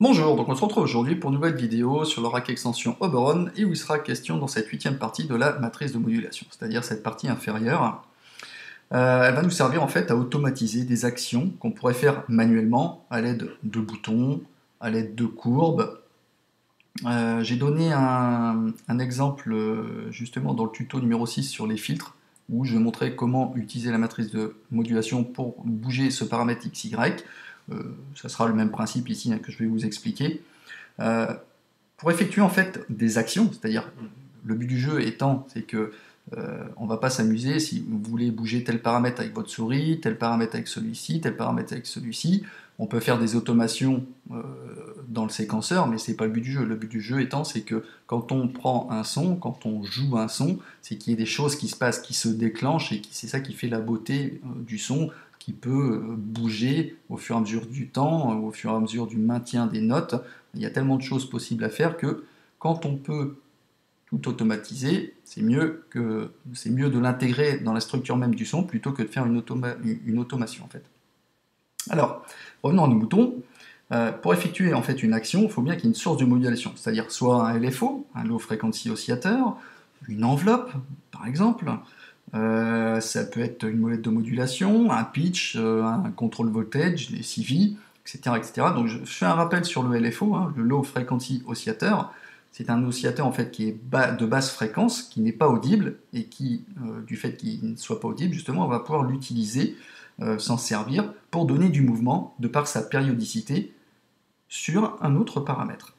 Bonjour, donc on se retrouve aujourd'hui pour une nouvelle vidéo sur le rack extension Oberon et où il sera question dans cette 8e partie de la matrice de modulation, c'est-à-dire cette partie inférieure. Elle va nous servir en fait à automatiser des actions qu'on pourrait faire manuellement à l'aide de boutons, à l'aide de courbes. J'ai donné un exemple justement dans le tuto numéro 6 sur les filtres où je montrais comment utiliser la matrice de modulation pour bouger ce paramètre XY. Ça sera le même principe ici que je vais vous expliquer. Pour effectuer en fait des actions, c'est-à-dire le but du jeu étant, c'est que on va pas s'amuser si vous voulez bouger tel paramètre avec votre souris, tel paramètre avec celui-ci, tel paramètre avec celui-ci. On peut faire des automations dans le séquenceur, mais c'est pas le but du jeu. Le but du jeu étant, c'est que quand on prend un son, quand on joue un son, c'est qu'il y ait des choses qui se passent, qui se déclenchent, et c'est ça qui fait la beauté du son, qui peut bouger au fur et à mesure du temps, au fur et à mesure du maintien des notes. Il y a tellement de choses possibles à faire que quand on peut tout automatiser, c'est mieux de l'intégrer dans la structure même du son plutôt que de faire une automation en fait. Alors, revenons à nos boutons. Pour effectuer en fait une action, il faut bien qu'il y ait une source de modulation, c'est-à-dire soit un LFO, un Low Frequency Oscillator, une enveloppe par exemple, ça peut être une molette de modulation, un pitch, un contrôle voltage, des CV, etc., etc. Donc je fais un rappel sur le LFO, le Low Frequency Oscillator. C'est un oscillateur en fait qui est de basse fréquence, qui n'est pas audible, et qui, du fait qu'il ne soit pas audible, justement, on va pouvoir l'utiliser, s'en servir, pour donner du mouvement, de par sa périodicité, sur un autre paramètre.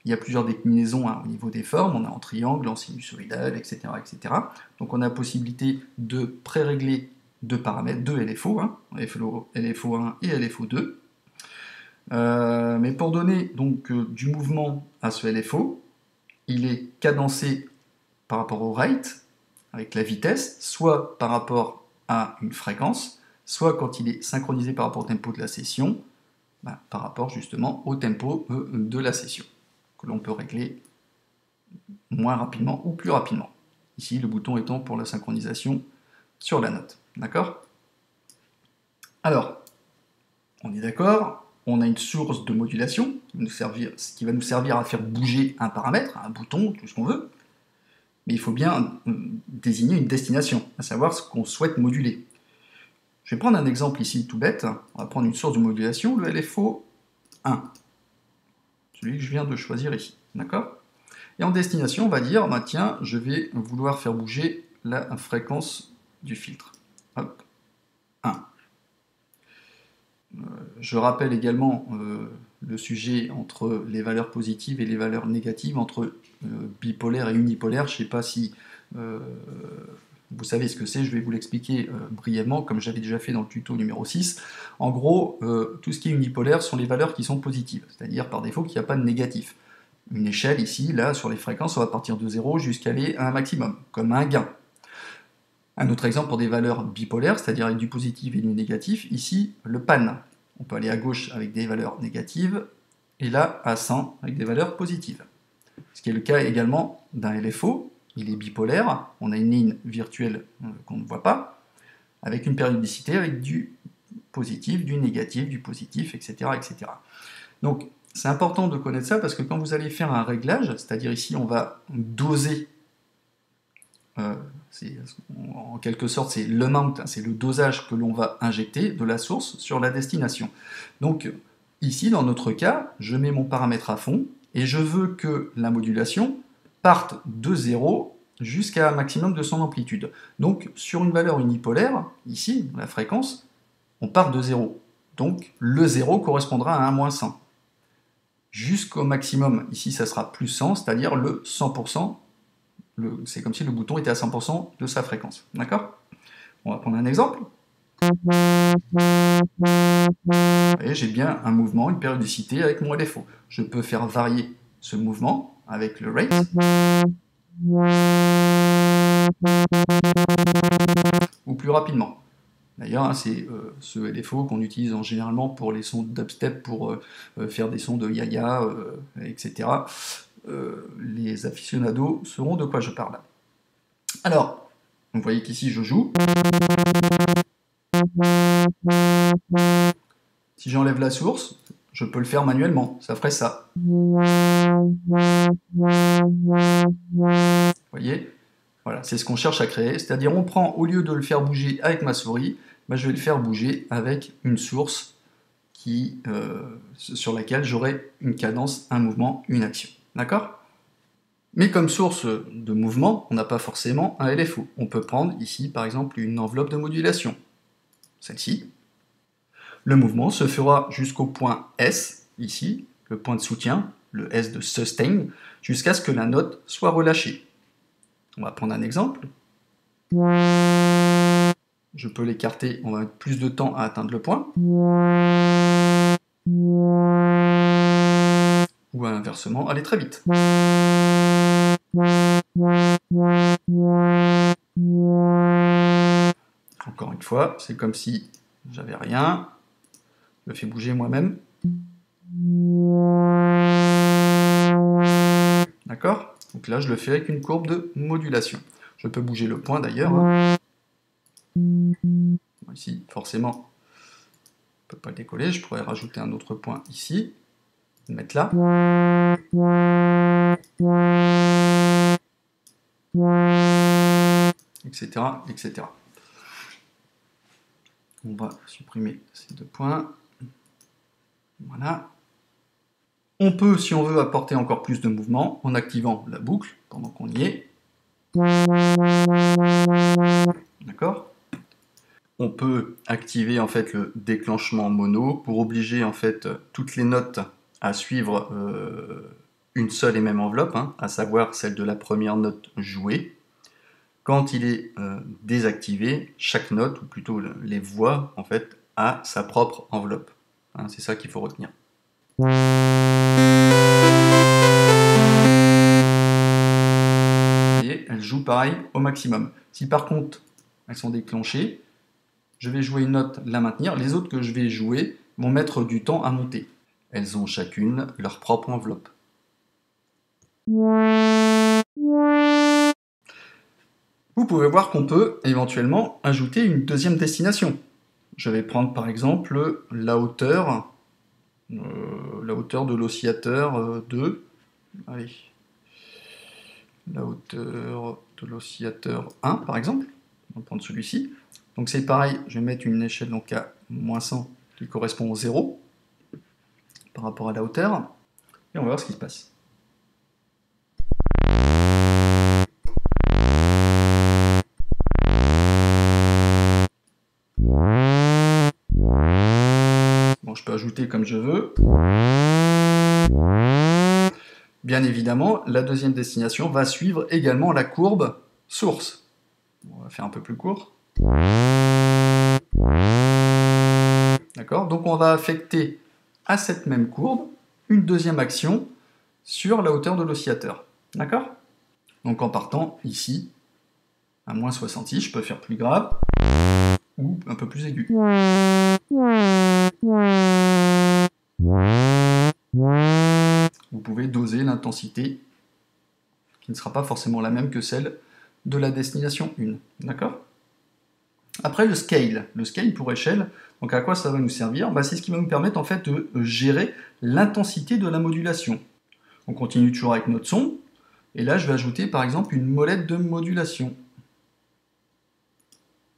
Il y a plusieurs déclinaisons au niveau des formes, on a en triangle, en sinusoïdal, etc., etc. Donc on a la possibilité de pré-régler deux paramètres, deux LFO, LFO1 et LFO2. Mais pour donner donc du mouvement à ce LFO, il est cadencé par rapport au rate, avec la vitesse, soit par rapport à une fréquence, soit quand il est synchronisé par rapport au tempo de la session, par rapport justement au tempo de la session, que l'on peut régler moins rapidement ou plus rapidement. Ici, le bouton étant pour la synchronisation sur la note. D'accord ? Alors, on est d'accord, on a une source de modulation qui va nous servir à faire bouger un paramètre, un bouton, tout ce qu'on veut, mais il faut bien désigner une destination, à savoir ce qu'on souhaite moduler. Je vais prendre un exemple ici tout bête, on va prendre une source de modulation, le LFO 1, celui que je viens de choisir ici, d'accord ? Et en destination, on va dire, tiens, je vais vouloir faire bouger la fréquence du filtre. Hop, 1. Je rappelle également le sujet entre les valeurs positives et les valeurs négatives, entre bipolaire et unipolaire. Je ne sais pas si vous savez ce que c'est, je vais vous l'expliquer brièvement, comme j'avais déjà fait dans le tuto numéro 6. En gros, tout ce qui est unipolaire sont les valeurs qui sont positives, c'est-à-dire par défaut qu'il n'y a pas de négatif. Une échelle ici, là, sur les fréquences, on va partir de 0 jusqu'à aller à un maximum, comme un gain. Un autre exemple pour des valeurs bipolaires, c'est-à-dire avec du positif et du négatif, ici, le pan. On peut aller à gauche avec des valeurs négatives, et là, à 100 avec des valeurs positives. Ce qui est le cas également d'un LFO, il est bipolaire, on a une ligne virtuelle qu'on ne voit pas, avec une périodicité avec du positif, du négatif, du positif, etc. etc. Donc, c'est important de connaître ça parce que quand vous allez faire un réglage, c'est-à-dire ici on va doser, en quelque sorte c'est l'amount, c'est le dosage que l'on va injecter de la source sur la destination. Donc ici dans notre cas, je mets mon paramètre à fond et je veux que la modulation parte de 0 jusqu'à un maximum de son amplitude. Donc sur une valeur unipolaire, ici, la fréquence, on part de 0. Donc le 0 correspondra à 1 - 100. Jusqu'au maximum, ici ça sera plus 100, c'est-à-dire le 100%, c'est comme si le bouton était à 100% de sa fréquence. D'accord ? On va prendre un exemple. Et j'ai bien un mouvement, une périodicité avec mon LFO. Je peux faire varier ce mouvement avec le rate. Ou plus rapidement. D'ailleurs, hein, c'est ce LFO qu'on utilise généralement pour les sons dubstep, pour faire des sons de yaya, etc. Les aficionados sauront de quoi je parle. Alors, vous voyez qu'ici je joue. Si j'enlève la source, je peux le faire manuellement, ça ferait ça. Vous voyez? Voilà, c'est ce qu'on cherche à créer, c'est-à-dire on prend, au lieu de le faire bouger avec ma souris, bah, je vais le faire bouger avec une source sur laquelle j'aurai une cadence, un mouvement, une action. D'accord? Mais comme source de mouvement, on n'a pas forcément un LFO. On peut prendre ici, par exemple, une enveloppe de modulation. Celle-ci. Le mouvement se fera jusqu'au point S, ici, le point de soutien, le S de sustain, jusqu'à ce que la note soit relâchée. On va prendre un exemple. Je peux l'écarter, on va mettre plus de temps à atteindre le point. Ou inversement, aller très vite. Encore une fois, c'est comme si j'avais rien. Je le fais bouger moi-même. D'accord? Donc là, je le fais avec une courbe de modulation. Je peux bouger le point d'ailleurs. Hein. Ici, forcément, je ne peux pas le décoller. Je pourrais rajouter un autre point ici. Le mettre là. Etc. etc. On va supprimer ces deux points. Voilà. On peut, si on veut, apporter encore plus de mouvement en activant la boucle pendant qu'on y est. D'accord? On peut activer en fait le déclenchement mono pour obliger en fait toutes les notes à suivre une seule et même enveloppe, hein, à savoir celle de la première note jouée. Quand il est désactivé, chaque note, ou plutôt les voix, en fait, a sa propre enveloppe. Hein, c'est ça qu'il faut retenir. Et elles jouent pareil au maximum. Si par contre elles sont déclenchées, je vais jouer une note, la maintenir. Les autres que je vais jouer vont mettre du temps à monter. Elles ont chacune leur propre enveloppe. Vous pouvez voir qu'on peut éventuellement ajouter une deuxième destination. Je vais prendre par exemple la hauteur de l'oscillateur 2. Allez. La hauteur de l'oscillateur 1 par exemple. On va prendre celui-ci. Donc c'est pareil, je vais mettre une échelle donc à moins 100 qui correspond au 0 par rapport à la hauteur. Et on va voir ce qui se passe. Bon, je peux ajouter comme je veux. Bien évidemment, la deuxième destination va suivre également la courbe source. On va faire un peu plus court. D'accord? Donc on va affecter à cette même courbe une deuxième action sur la hauteur de l'oscillateur. D'accord? Donc en partant ici, à moins 66, je peux faire plus grave ou un peu plus aigu. Vous pouvez doser l'intensité qui ne sera pas forcément la même que celle de la destination 1. D'accord? Après le scale pour échelle, donc à quoi ça va nous servir? C'est ce qui va nous permettre en fait de gérer l'intensité de la modulation. On continue toujours avec notre son, et là je vais ajouter par exemple une molette de modulation.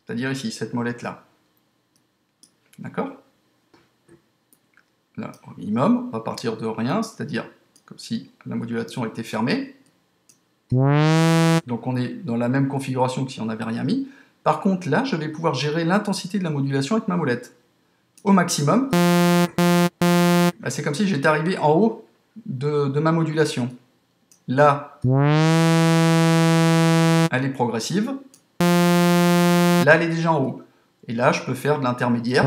C'est-à-dire ici, cette molette-là. D'accord? Là, au minimum, on va partir de rien, c'est-à-dire comme si la modulation était fermée. Donc on est dans la même configuration que si on n'avait rien mis. Par contre, là, je vais pouvoir gérer l'intensité de la modulation avec ma molette. Au maximum, c'est comme si j'étais arrivé en haut de ma modulation. Là, elle est progressive. Là, elle est déjà en haut. Et là, je peux faire de l'intermédiaire.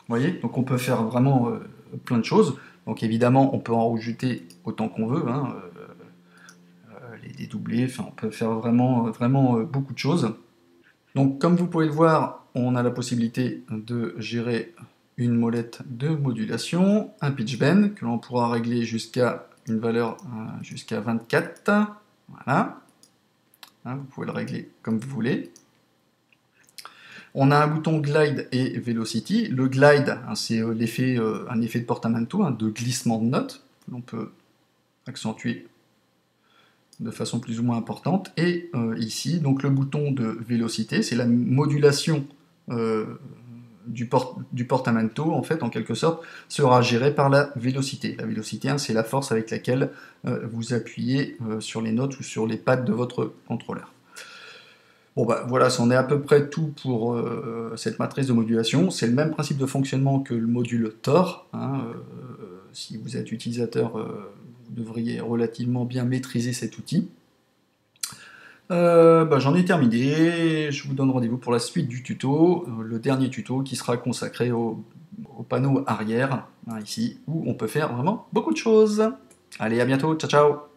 Vous voyez? Donc Donc on peut faire vraiment plein de choses. Donc évidemment, on peut en rajouter autant qu'on veut, hein, les dédoubler, enfin on peut faire vraiment beaucoup de choses. Donc comme vous pouvez le voir, on a la possibilité de gérer une molette de modulation, un pitch bend que l'on pourra régler jusqu'à une valeur jusqu'à 24. Voilà. Hein, vous pouvez le régler comme vous voulez. On a un bouton glide et velocity. Le glide, hein, c'est un effet de portamento, hein, de glissement de notes. On peut accentuer de façon plus ou moins importante. Et ici, donc le bouton de vélocité, c'est la modulation du portamento, en fait, en quelque sorte, sera géré par la vélocité. La vélocité, hein, c'est la force avec laquelle vous appuyez sur les notes ou sur les pads de votre contrôleur. Bon bah voilà, c'en est à peu près tout pour cette matrice de modulation. C'est le même principe de fonctionnement que le module Tor. Hein, si vous êtes utilisateur, vous devriez relativement bien maîtriser cet outil. Bah, j'en ai terminé, je vous donne rendez-vous pour la suite du tuto, le dernier tuto qui sera consacré au panneau arrière, hein, ici, où on peut faire vraiment beaucoup de choses. Allez, à bientôt, ciao ciao!